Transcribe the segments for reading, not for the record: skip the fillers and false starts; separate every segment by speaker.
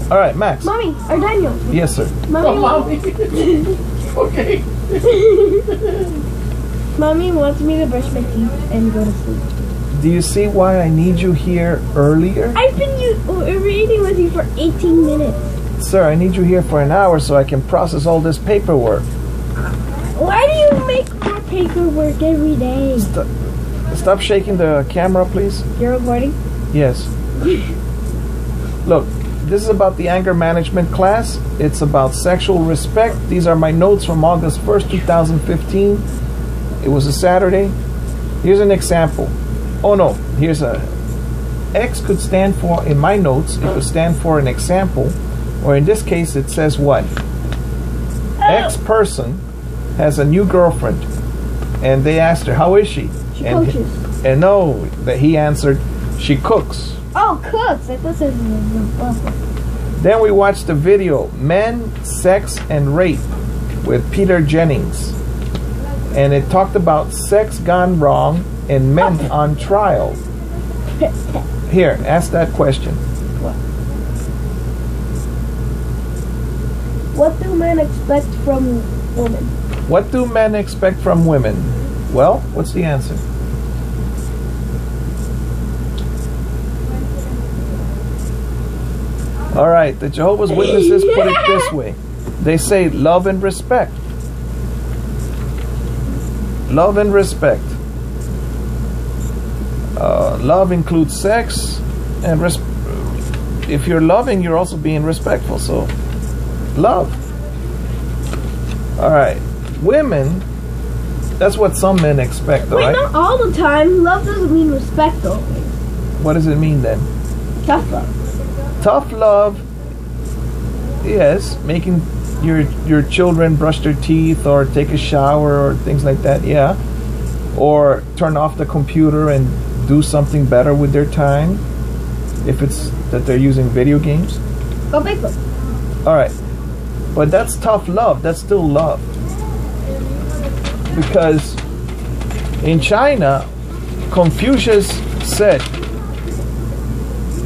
Speaker 1: All right, Max.
Speaker 2: Mommy, or Daniel.
Speaker 1: Yes, sir.
Speaker 2: Mommy.
Speaker 3: Oh, mommy. Okay.
Speaker 2: Mommy wants me to brush my teeth and go to sleep.
Speaker 1: Do you see why I need you here earlier?
Speaker 2: I've been reading with you for 18 minutes.
Speaker 1: Sir, I need you here for an hour so I can process all this paperwork.
Speaker 2: Why do you make more paperwork every day?
Speaker 1: Stop shaking the camera, please.
Speaker 2: You're recording?
Speaker 1: Yes. Look, this is about the anger management class. It's about sexual respect. These are my notes from August 1st, 2015. It was a Saturday. Here's an example. Oh no, here's a X could stand for, in my notes, it could stand for an example, or in this case it says what? X person has a new girlfriend, and they asked her, how is she?
Speaker 2: She coaches.
Speaker 1: And no, that he answered, she cooks.
Speaker 2: Oh, cooks. I thought it was.
Speaker 1: Then we watched the video, Men, Sex, and Rape, with Peter Jennings. And it talked about sex gone wrong and men on trial. Here, ask that question.
Speaker 2: What do men expect from women?
Speaker 1: What do men expect from women? Well, what's the answer? All right, the Jehovah's Witnesses put it this way. They say love and respect. Love and respect. Love includes sex, and if you're loving, you're also being respectful. So, love. All right, women. That's what some men expect, all
Speaker 2: Wait,
Speaker 1: right?
Speaker 2: not all the time. Love doesn't mean respect, though.
Speaker 1: What does it mean then?
Speaker 2: Tough love.
Speaker 1: Tough love. Yes, making your children brush their teeth or take a shower or things like that. Yeah, or turn off the computer and do something better with their time if it's that they're using video games.
Speaker 2: Go big one.
Speaker 1: All right, but that's tough love. That's still love, because in China, Confucius said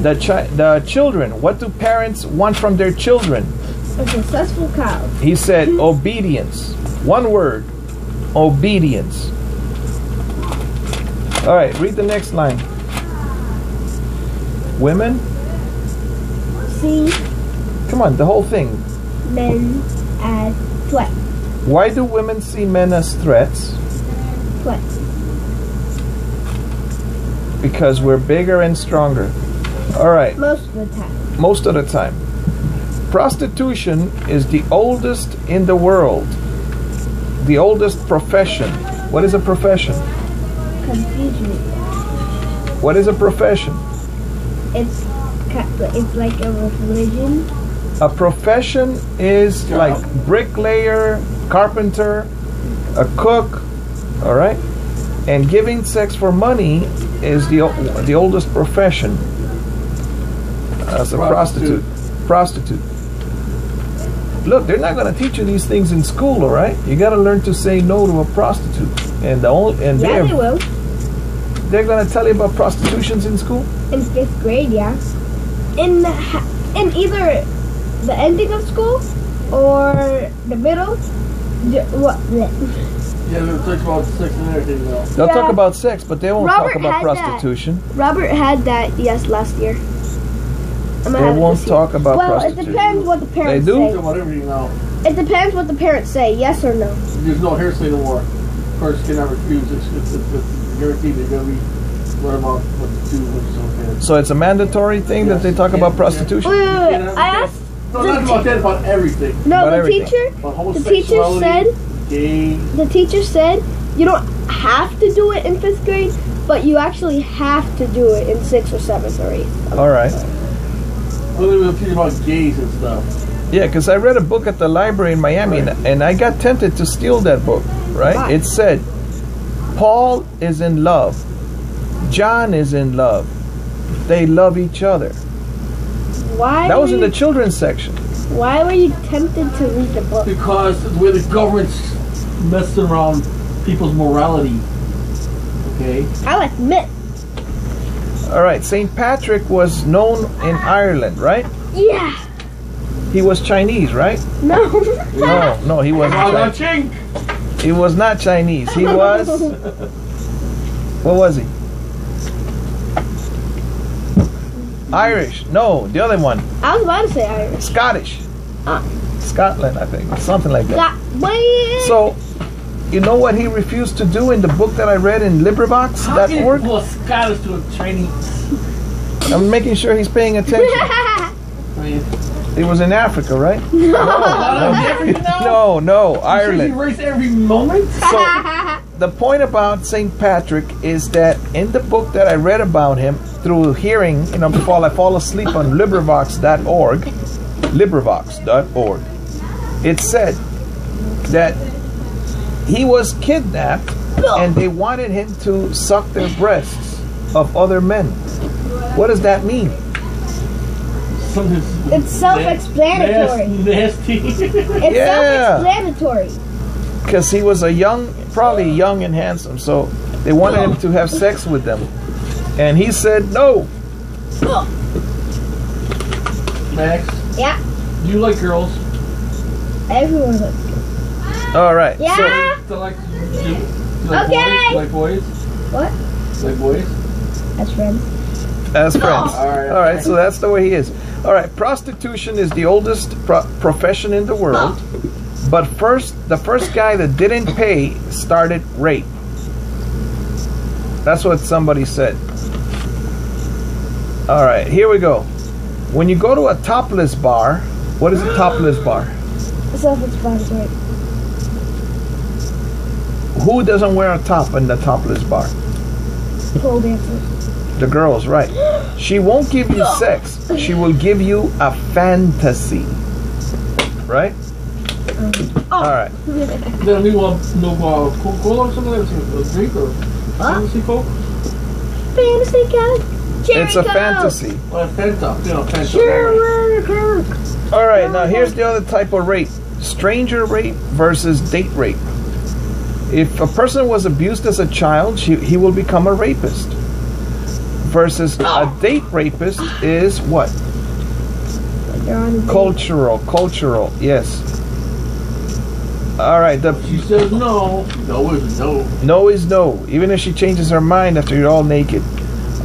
Speaker 1: that the children, what do parents want from their children?
Speaker 2: A successful cow.
Speaker 1: He said obedience. One word, obedience. All right, read the next line. Women?
Speaker 2: See
Speaker 1: Come on, the whole thing.
Speaker 2: men as threats.
Speaker 1: Why do women see men as threats?
Speaker 2: Threats.
Speaker 1: Because we're bigger and stronger. All right,
Speaker 2: Most of the time.
Speaker 1: most of the time. Prostitution is the oldest in the world. The oldest profession. What is a profession?
Speaker 2: Confuse me.
Speaker 1: What is a profession?
Speaker 2: It's like a religion.
Speaker 1: A profession is like bricklayer, carpenter, a cook, all right? And giving sex for money is the oldest profession. As a prostitute. Look, they're not going to teach you these things in school, all right? You got to learn to say no to a prostitute. And
Speaker 2: Yeah, they will.
Speaker 1: They're going to tell you about prostitutions in school?
Speaker 2: In 5th grade, yeah. In either the ending of school or the middle. What?
Speaker 3: Yeah, they'll talk about sex and everything now.
Speaker 1: They'll talk about sex, but they won't
Speaker 2: Robert
Speaker 1: talk about
Speaker 2: had
Speaker 1: prostitution.
Speaker 2: Robert had that, yes, last year.
Speaker 1: They won't talk about prostitution.
Speaker 2: Well, it depends what the parents
Speaker 1: They do?
Speaker 3: Talk
Speaker 2: say.
Speaker 3: about everything now.
Speaker 2: It depends what the parents say, yes or no.
Speaker 3: There's no hearsay no more. First cannot refuse. It's guaranteed they're going to be right about what to do, what's okay.
Speaker 1: So it's a mandatory thing that they talk about prostitution?
Speaker 2: Wait. I asked.
Speaker 3: No, not about that, about everything.
Speaker 2: No,
Speaker 1: About
Speaker 2: the
Speaker 1: everything.
Speaker 2: teacher.
Speaker 3: About
Speaker 2: The teacher
Speaker 3: homosexuality,
Speaker 2: said.
Speaker 3: gay.
Speaker 2: The teacher said you don't have to do it in 5th grade, but you actually have to do it in 6th or 7th or 8th.
Speaker 1: All right.
Speaker 3: We'll teach about gays and stuff.
Speaker 1: Yeah, because I read a book at the library in Miami, and I got tempted to steal that book, right?
Speaker 2: Why?
Speaker 1: It said, Paul is in love. John is in love. They love each other.
Speaker 2: Why?
Speaker 1: That was
Speaker 2: were
Speaker 1: in the
Speaker 2: you-
Speaker 1: children's section.
Speaker 2: Why were you tempted to read the book?
Speaker 3: Because the way the government's messing around people's morality. Okay?
Speaker 2: I'll admit.
Speaker 1: All right, St. Patrick was known in Ireland, right?
Speaker 2: Yeah.
Speaker 1: He was Chinese, right?
Speaker 2: No.
Speaker 1: No, he wasn't Chinese. He was not Chinese. He was... What was he? Irish. No, the other one.
Speaker 2: I was about to say Irish.
Speaker 1: Scottish. Scotland, I think. Something like that.
Speaker 2: Wait.
Speaker 1: So, you know what he refused to do in the book that I read in LibriVox.org?
Speaker 3: Well, Scottish to a Chinese.
Speaker 1: I'm making sure he's paying attention. It was in Africa, right? No, Ireland.
Speaker 3: You erase every moment?
Speaker 1: So, the point about St. Patrick is that in the book that I read about him through hearing, before I fall asleep on LibriVox.org, it said that he was kidnapped and they wanted him to suck their breasts of other men. What does that mean?
Speaker 2: It's self-explanatory.
Speaker 3: Nasty.
Speaker 2: It's self-explanatory.
Speaker 1: Because he was probably young and handsome, so they wanted him to have sex with them. And he said no.
Speaker 3: Max?
Speaker 2: Yeah?
Speaker 3: Do you like girls?
Speaker 2: Everyone likes girls.
Speaker 1: All right.
Speaker 2: Yeah?
Speaker 3: So like
Speaker 2: Okay.
Speaker 3: boys?
Speaker 2: What?
Speaker 3: Like boys?
Speaker 2: That's friends.
Speaker 1: As friends.
Speaker 3: All
Speaker 1: right, so that's the way he is. All right, prostitution is the oldest profession in the world. But the first guy that didn't pay started rape. That's what somebody said. All right, here we go. When you go to a topless bar, what is a topless bar?
Speaker 2: Self-explanatory.
Speaker 1: Who doesn't wear a top in the topless bar?
Speaker 2: Pole dancers.
Speaker 1: The girls, right. She won't give you sex. She will give you a fantasy. Right? All right.
Speaker 3: Then we want no Coca-Cola or something like that? A drink or fantasy Coke?
Speaker 2: Fantasy Coke.
Speaker 1: It's a fantasy.
Speaker 3: Well, Fanta. Fanta.
Speaker 2: Sure.
Speaker 1: All right, now here's the other type of rape. Stranger rape versus date rape. If a person was abused as a child, he will become a rapist. Versus a date rapist is what? Cultural, yes. All right.
Speaker 3: She says no. No is no.
Speaker 1: No is no, even if she changes her mind after you're all naked.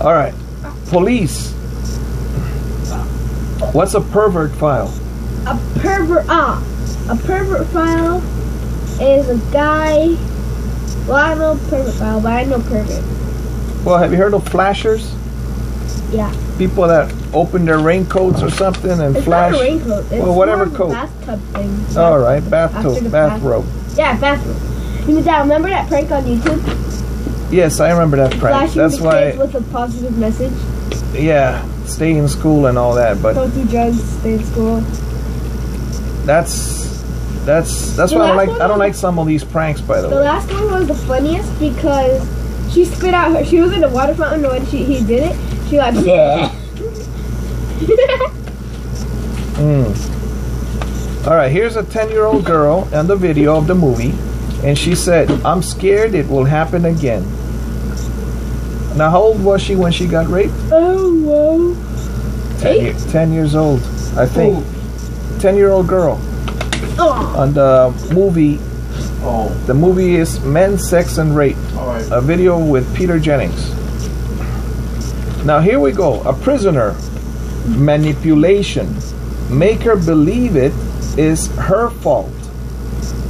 Speaker 1: All right. Police. What's a pervert file?
Speaker 2: A pervert file is a guy. Well, I don't know pervert file, but I know pervert.
Speaker 1: Well, have you heard of flashers?
Speaker 2: Yeah.
Speaker 1: People that open their raincoats or something and flash.
Speaker 2: It's not a raincoat. It's
Speaker 1: whatever
Speaker 2: more
Speaker 1: coat.
Speaker 2: Bathtub thing.
Speaker 1: All right, bathrobe.
Speaker 2: Yeah, bathrobe. Remember that prank on YouTube?
Speaker 1: Yes, I remember that prank.
Speaker 2: Flashing
Speaker 1: That's
Speaker 2: the
Speaker 1: why.
Speaker 2: kids with a positive message.
Speaker 1: Yeah, stay in school and all that, but
Speaker 2: don't do drugs, stay in school.
Speaker 1: That's why I don't like some of these pranks, by the way.
Speaker 2: The last one was the funniest because she spit out she was in the water fountain when he did it. She like
Speaker 1: All right, here's a 10-year-old girl on the video of the movie, and she said, "I'm scared it will happen again." Now, how old was she when she got raped?
Speaker 2: Oh, whoa.
Speaker 1: 10 years old, I think. 10-year-old girl. On the movie. The movie is Men, Sex, and Rape. A video with Peter Jennings. Now here we go. A prisoner. Manipulation. Make her believe it is her fault.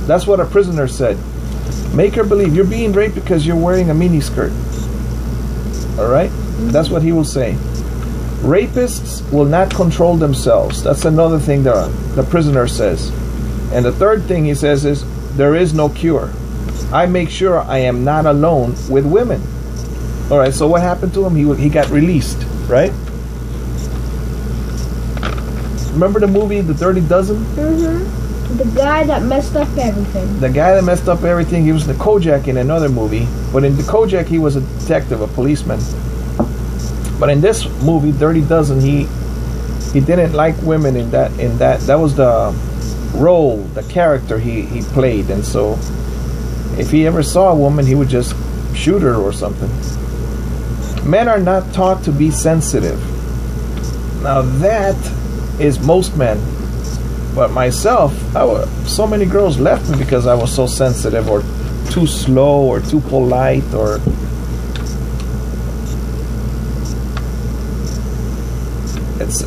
Speaker 1: That's what a prisoner said. Make her believe you're being raped because you're wearing a miniskirt. All right? That's what he will say. Rapists will not control themselves. That's another thing the prisoner says. And the third thing he says is, there is no cure. I make sure I am not alone with women. All right, so what happened to him? He got released, right? Remember the movie, The Dirty Dozen?
Speaker 2: Mm-hmm. The guy that messed up everything.
Speaker 1: The guy that messed up everything, he was the Kojak in another movie. But in the Kojak, he was a detective, a policeman. But in this movie, Dirty Dozen, he didn't like women in that. That was the role, the character he played. And so if he ever saw a woman, he would just shoot her or something. Men are not taught to be sensitive. Now that is most men. But myself, so many girls left me because I was so sensitive or too slow or too polite or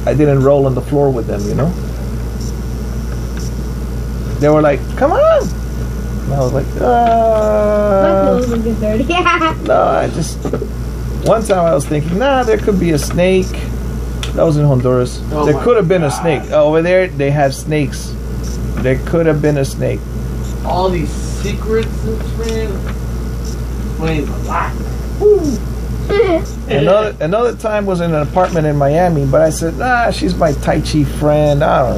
Speaker 1: I didn't roll on the floor with them, you know. They were like, "Come on," and I was like,
Speaker 2: My clothes would get dirty.
Speaker 1: No, I just. One time I was thinking, nah, there could be a snake. That was in Honduras.
Speaker 3: Oh
Speaker 1: There
Speaker 3: my
Speaker 1: could have been a
Speaker 3: God.
Speaker 1: snake. Over there, they have snakes. There could have been a snake.
Speaker 3: All these secrets, man. Explains a lot. Woo.
Speaker 1: Another time was in an apartment in Miami, but I said, nah, she's my Tai Chi friend. I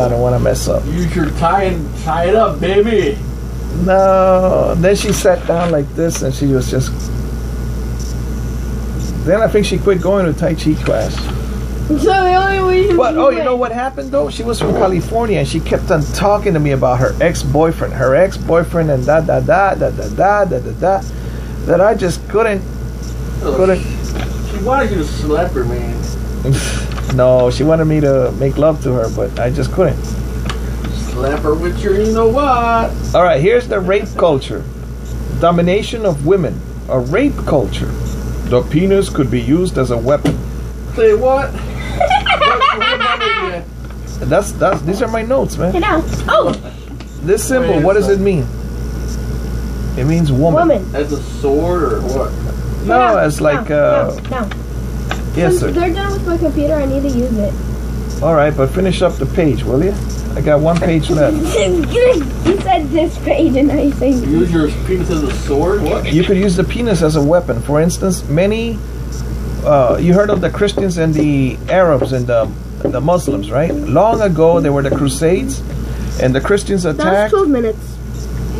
Speaker 1: don't wanna mess up.
Speaker 3: Use your tie and tie it up, baby.
Speaker 1: No. Then she sat down like this, and she was just. Then I think she quit going to Tai Chi class.
Speaker 2: So the only way you
Speaker 1: But you know what happened though? She was from California, and she kept on talking to me about her ex-boyfriend, and da da da da da da da da da. That I just couldn't.
Speaker 3: She wanted you to slap her, man.
Speaker 1: No, she wanted me to make love to her, but I just couldn't.
Speaker 3: Slap her with your, you know what?
Speaker 1: All right, here's the rape culture. Domination of women. A rape culture. The penis could be used as a weapon.
Speaker 3: Say what? What
Speaker 1: That's these are my notes, man.
Speaker 2: Sit down. Oh,
Speaker 1: This symbol, what does it mean? It means woman.
Speaker 2: woman.
Speaker 3: As a sword or what?
Speaker 1: No, it's like
Speaker 2: no.
Speaker 1: yes,
Speaker 2: Since
Speaker 1: sir.
Speaker 2: they're done with my computer, I need to use it.
Speaker 1: All right, but finish up the page, will you? I got one page left.
Speaker 2: You said this page, and now you're saying
Speaker 3: Use your penis as a sword? What?
Speaker 1: You could use the penis as a weapon. For instance, many you heard of the Christians and the Arabs and the Muslims, right? Long ago, there were the Crusades, and the Christians
Speaker 2: That was
Speaker 1: attacked.
Speaker 2: 12 minutes.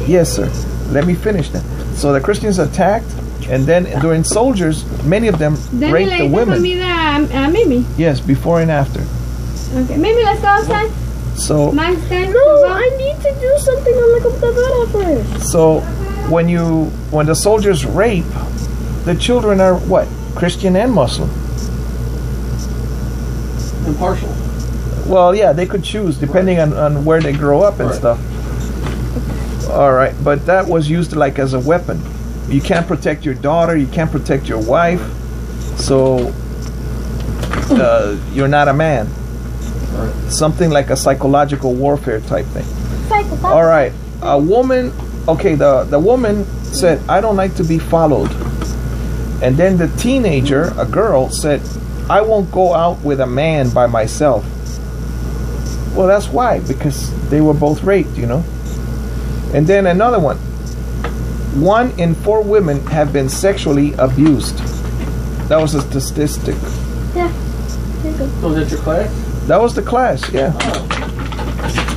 Speaker 1: Yes, sir. Let me finish that. So the Christians attacked, and then during soldiers, many of them raped the women.
Speaker 4: Mimi.
Speaker 1: Yes, before and after.
Speaker 4: Okay, Mimi, let's go outside.
Speaker 1: So,
Speaker 4: Mine's time.
Speaker 2: No, I need to do something on the computadora first.
Speaker 1: so when the soldiers rape, the children are what? Christian and Muslim.
Speaker 3: Impartial.
Speaker 1: Well, yeah, they could choose depending on where they grow up and
Speaker 3: Right.
Speaker 1: stuff. All right, but that was used like as a weapon. You can't protect your daughter, you can't protect your wife, so you're not a man.
Speaker 3: Right.
Speaker 1: Something like a psychological warfare type thing. All right, a woman. Okay, the woman said, "I don't like to be followed," and then the teenager, a girl, said, "I won't go out with a man by myself." Well, that's why, because they were both raped, you know. And then another one. 1 in 4 women have been sexually abused. That was a statistic.
Speaker 2: Yeah. Here you go.
Speaker 3: So is that your class?
Speaker 1: That was the class, yeah.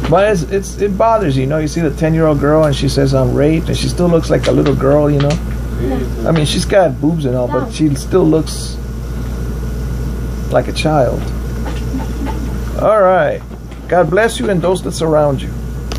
Speaker 1: But it bothers you know. You see the 10-year-old girl and she says I'm raped, and she still looks like a little girl, you know. I mean, she's got boobs and all, but she still looks like a child. All right. God bless you and those that surround you.